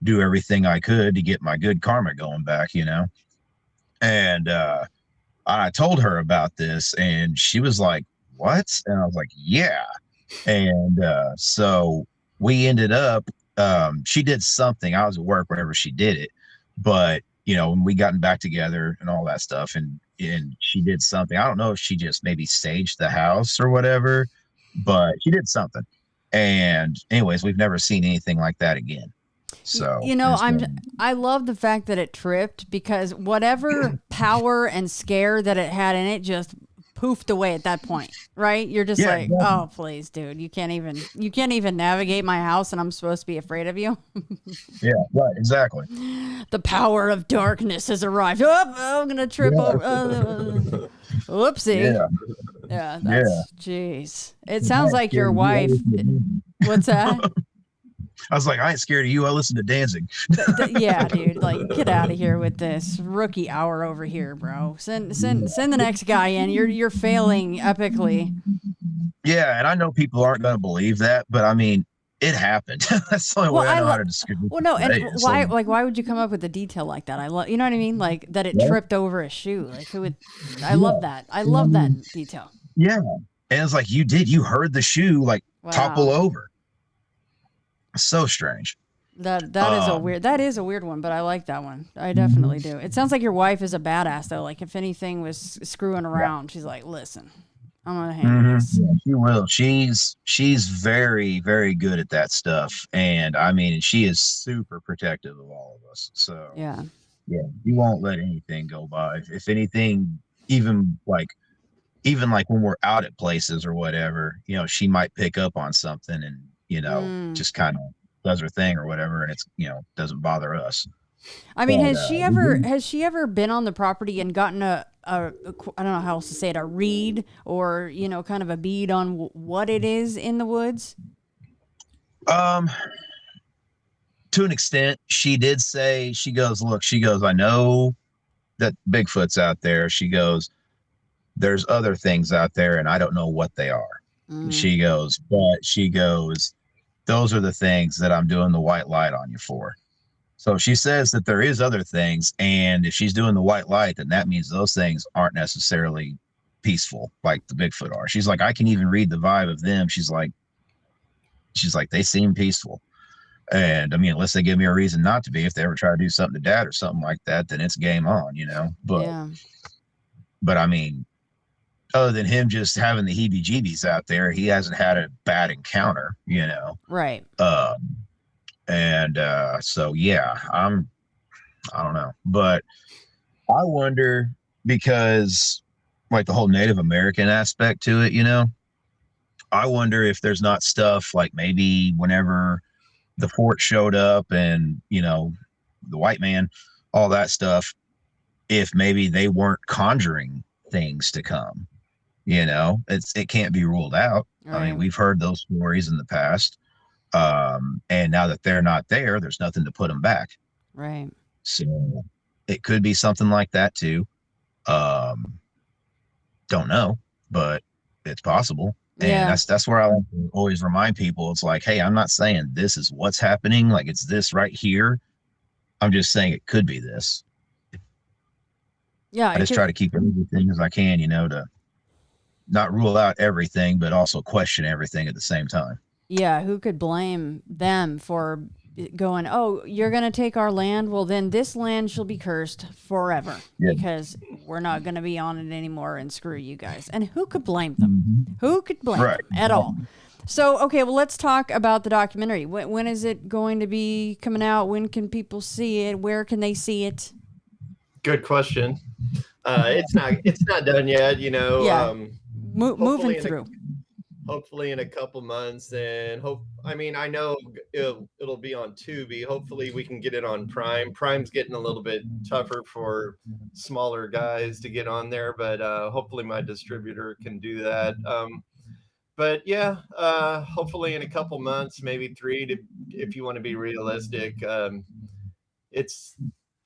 do everything I could to get my good karma going back, and, I told her about this and she was like, what? And I was like, yeah. And, so we ended up, she did something. I was at work whenever she did it, but when we gotten back together and all that stuff, and she did something. I don't know if she just maybe staged the house or whatever, but she did something. And anyways, we've never seen anything like that again. So, I love the fact that it tripped because whatever power and scare that it had in it just poofed away at that point, right? You're just like, exactly. Oh, please, dude, you can't even navigate my house and I'm supposed to be afraid of you. Yeah, right, exactly. The power of darkness has arrived. Oh, I'm going to trip over. Whoopsie. Yeah, jeez. It sounds like your wife. What's that? I was like, I ain't scared of you. I listen to Danzig. Yeah, dude, like get out of here with this rookie hour over here, bro. Send the next guy in. You're failing epically. Yeah, and I know people aren't going to believe that, but I mean, it happened. That's the only way I know how to describe it. Well, no, and Hey, why would you come up with a detail like that? I love, you know what I mean, like that it yeah. tripped over a shoe. Like who would? I love that. I love that detail. Yeah, and it's like you heard the shoe like topple over. So strange. That is a weird one, but I like that one. I definitely do. It sounds like your wife is a badass though. Like if anything was screwing around, she's like, listen, I'm gonna handle this. Yeah, she will. She's very, very good at that stuff. And I mean, she is super protective of all of us. So yeah, you won't let anything go by. If anything, even like when we're out at places or whatever, you know, she might pick up on something and, you know, just kind of does her thing or whatever, and it's, you know, doesn't bother us. I mean, has she ever been on the property and gotten a I don't know how else to say it, a read or, you know, kind of a bead on what it is in the woods? To an extent, she did say, she goes, I know that Bigfoot's out there. She goes, there's other things out there and I don't know what they are. She goes, those are the things that I'm doing the white light on you for. So she says that there is other things, and if she's doing the white light, then that means those things aren't necessarily peaceful like the Bigfoot are. She's like, I can even read the vibe of them. She's like, they seem peaceful. And I mean, unless they give me a reason not to be, if they ever try to do something to Dad or something like that, then it's game on, you know? But I mean, other than him just having the heebie-jeebies out there, he hasn't had a bad encounter, you know? Right. And so, yeah, I don't know. But I wonder, because like the whole Native American aspect to it, you know, I wonder if there's not stuff like maybe whenever the fort showed up and, you know, the white man, all that stuff, if maybe they weren't conjuring things to come. You know, it can't be ruled out. Right. I mean, we've heard those stories in the past. And now that they're not there, there's nothing to put them back. Right. So it could be something like that too. Don't know, but it's possible. And that's where I always remind people. It's like, hey, I'm not saying this is what's happening. Like it's this right here. I'm just saying it could be this. Yeah. I just try to keep everything as I can, you know, to not rule out everything, but also question everything at the same time. Yeah, who could blame them for going, oh, you're going to take our land? Well, then this land shall be cursed forever because we're not going to be on it anymore and screw you guys. And who could blame them? Who could blame them at all? So, okay, well, let's talk about the documentary. When is it going to be coming out? When can people see it? Where can they see it? Good question. It's not done yet, you know. Yeah. Moving through. Hopefully in a couple months, and I know it'll be on Tubi. Hopefully we can get it on Prime. Prime's getting a little bit tougher for smaller guys to get on there, but hopefully my distributor can do that. But yeah, hopefully in a couple months, maybe 3 if you want to be realistic. I'm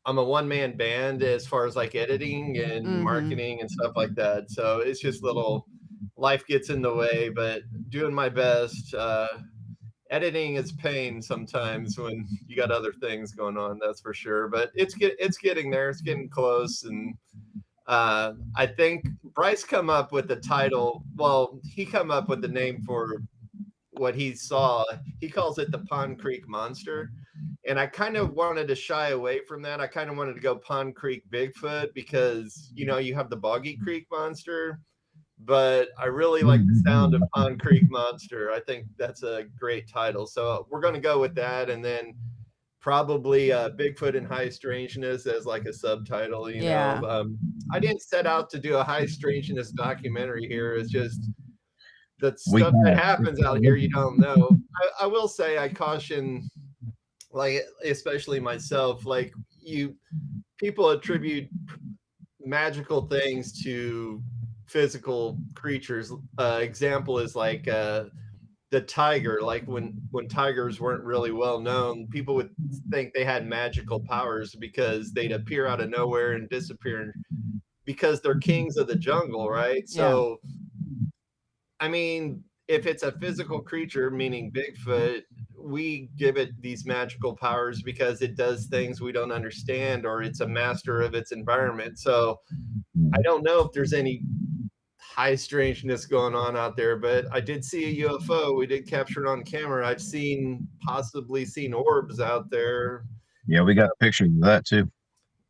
a one-man band as far as like editing and marketing and stuff like that. So it's just life gets in the way, but doing my best. Editing is pain sometimes when you got other things going on, that's for sure. But it's getting there. It's getting close. And I think Bryce come up with the title. Well, he come up with the name for what he saw. He calls it the Pond Creek Monster. And I kind of wanted to shy away from that. I kind of wanted to go Pond Creek Bigfoot because, you know, you have the Boggy Creek Monster, but I really like the sound of Pond Creek Monster. I think that's a great title. So we're going to go with that. And then probably Bigfoot and High Strangeness as like a subtitle, you know. I didn't set out to do a high strangeness documentary here. It's just that stuff that happens out here you don't know. I will say I caution, like, especially myself, like people attribute magical things to physical creatures. Example is like the tiger, like when tigers weren't really well known, people would think they had magical powers because they'd appear out of nowhere and disappear because they're kings of the jungle, right? Yeah. So, I mean, if it's a physical creature, meaning Bigfoot, we give it these magical powers because it does things we don't understand, or it's a master of its environment. So I don't know if there's any high strangeness going on out there, but I did see a UFO. We did capture it on camera. I've possibly seen orbs out there. Yeah, we got pictures of that too.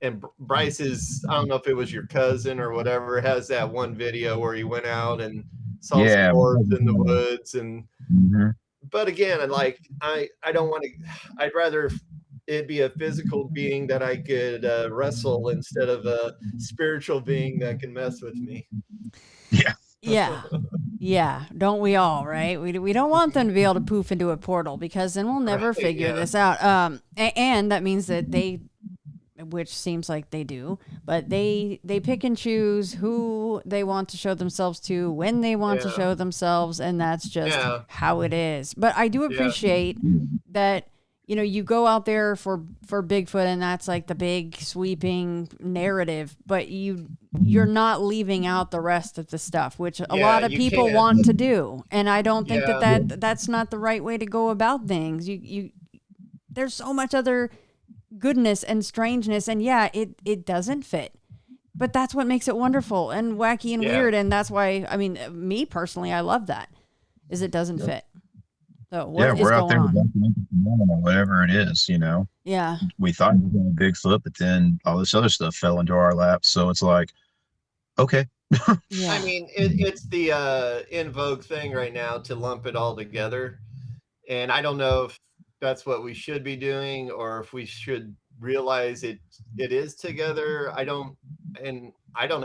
And Bryce is, I don't know if it was your cousin or whatever, has that one video where he went out and saw some orbs in the woods. And but again, like I don't want to, I'd rather it be a physical being that I could wrestle instead of a spiritual being that can mess with me. Yeah. Don't we all, right? We don't want them to be able to poof into a portal, because then we'll never figure this out. And that means that they, which seems like they do, but they pick and choose who they want to show themselves to, when they want to show themselves, and that's just how it is. But I do appreciate that, you know, you go out there for Bigfoot, and that's like the big sweeping narrative, but you're not leaving out the rest of the stuff, which a lot of people want to do. And I don't think that's not the right way to go about things. You there's so much other goodness and strangeness, and it doesn't fit, but that's what makes it wonderful and wacky and weird. And that's why, I mean, me personally, I love that, is it doesn't fit. So what is we're out going there on? whatever it is, you know. We thought we had a Bigfoot, but then all this other stuff fell into our laps, so it's like, okay. I mean, it's the in vogue thing right now to lump it all together, and I don't know if that's what we should be doing, or if we should realize it is together. I don't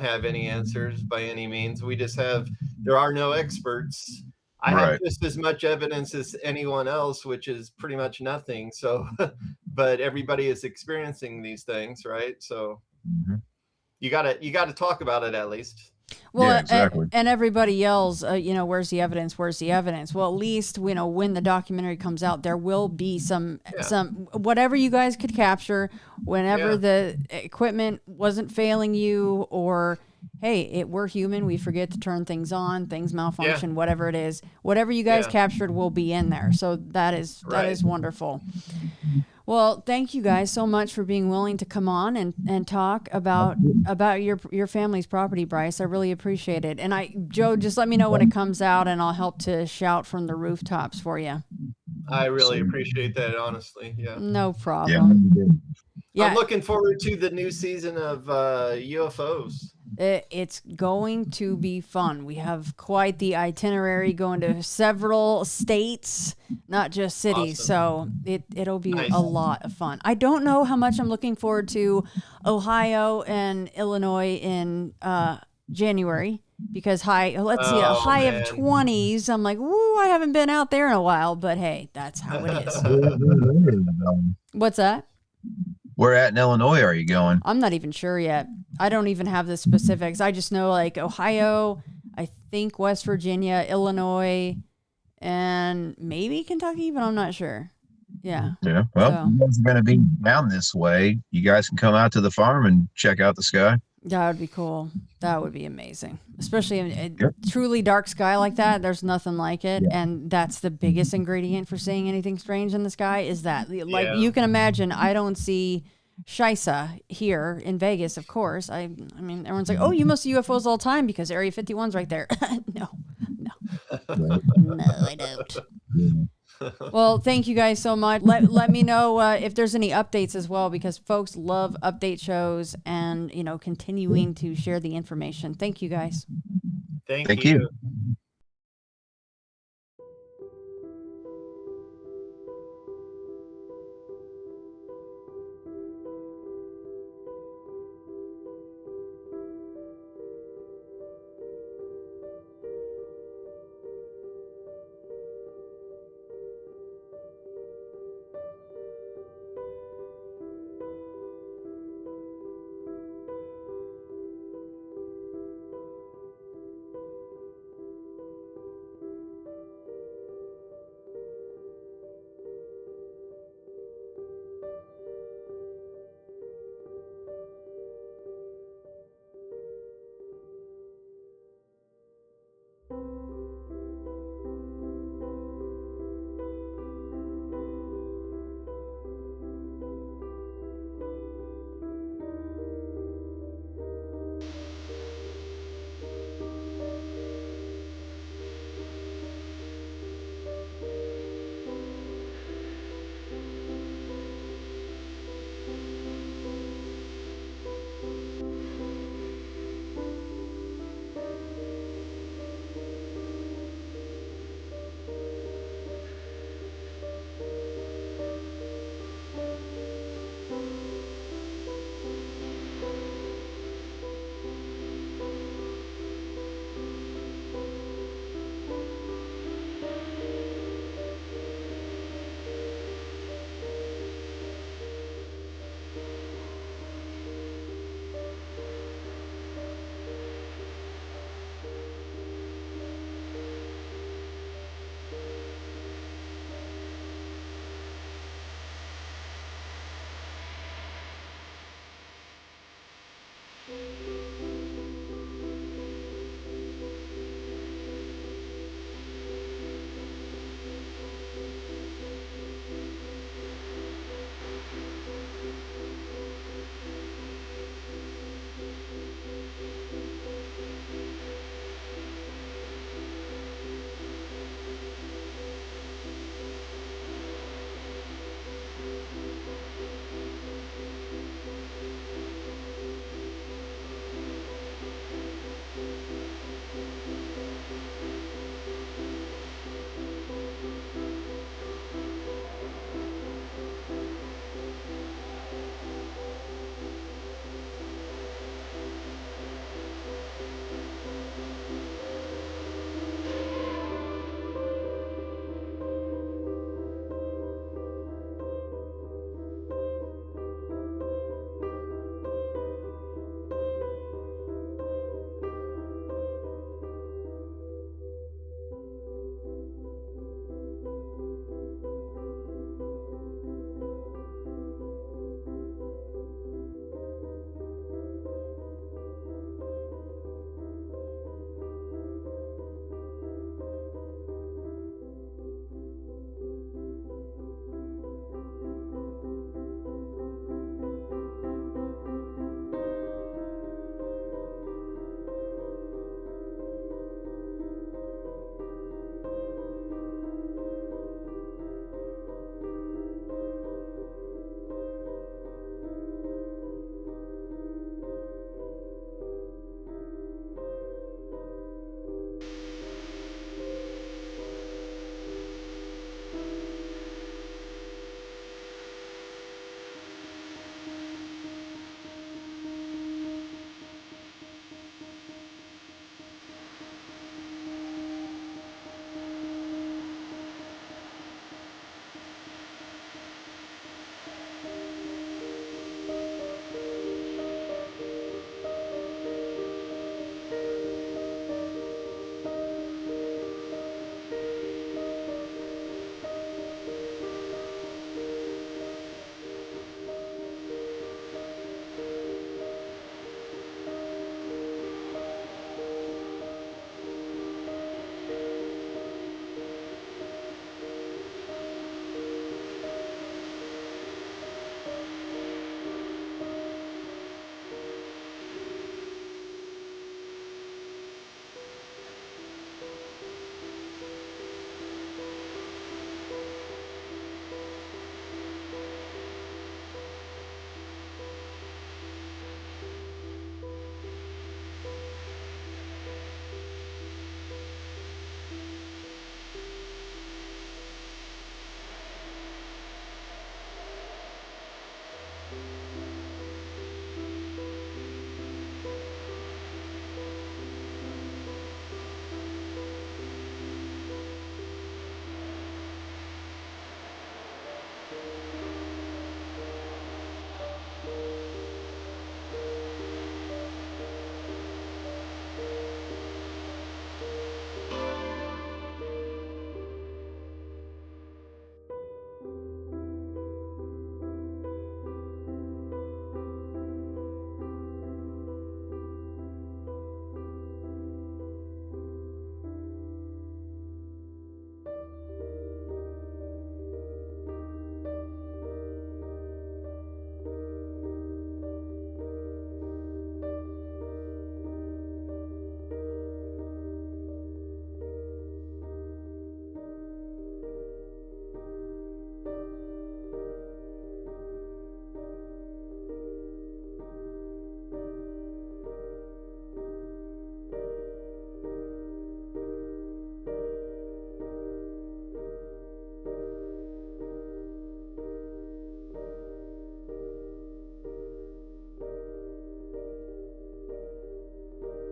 have any answers by any means. We just there are no experts. I have just as much evidence as anyone else, which is pretty much nothing. So, but everybody is experiencing these things, right? So you gotta talk about it at least. Well, exactly. And everybody yells, you know, where's the evidence? Where's the evidence? Well, at least, you know, when the documentary comes out, there will be some whatever you guys could capture, whenever the equipment wasn't failing you, or, hey, we're human, we forget to turn things on, things malfunction, whatever it is. Whatever you guys captured will be in there. So that is wonderful. Well, thank you guys so much for being willing to come on and talk about your family's property, Bryce. I really appreciate it. And Joe, just let me know when it comes out, and I'll help to shout from the rooftops for you. I really appreciate that, honestly. Yeah. No problem. Yeah. I'm looking forward to the new season of UFOs. It's going to be fun. We have quite the itinerary, going to several states, not just cities. Awesome. So it'll be a lot of fun. I don't know how much I'm looking forward to Ohio and Illinois in January, because a high of 20s. I'm like, woo, I haven't been out there in a while, but hey, that's how it is. What's that? Where at in Illinois are you going? I'm not even sure yet. I don't even have the specifics. I just know, like, Ohio, I think West Virginia, Illinois, and maybe Kentucky, but I'm not sure. Yeah. Yeah. Well, you guys are going to be down this way. You guys can come out to the farm and check out the sky. That would be cool. That would be amazing. Especially in a truly dark sky like that. There's nothing like it. Yeah. And that's the biggest ingredient for seeing anything strange in the sky, is that, like, you can imagine, I don't see Shisa here in Vegas, of course. I mean, everyone's like, oh, you must see UFOs all the time because Area 51's right there. No, I don't. Well, thank you guys so much. Let me know if there's any updates as well, because folks love update shows and, you know, continuing to share the information. Thank you guys. Thank you.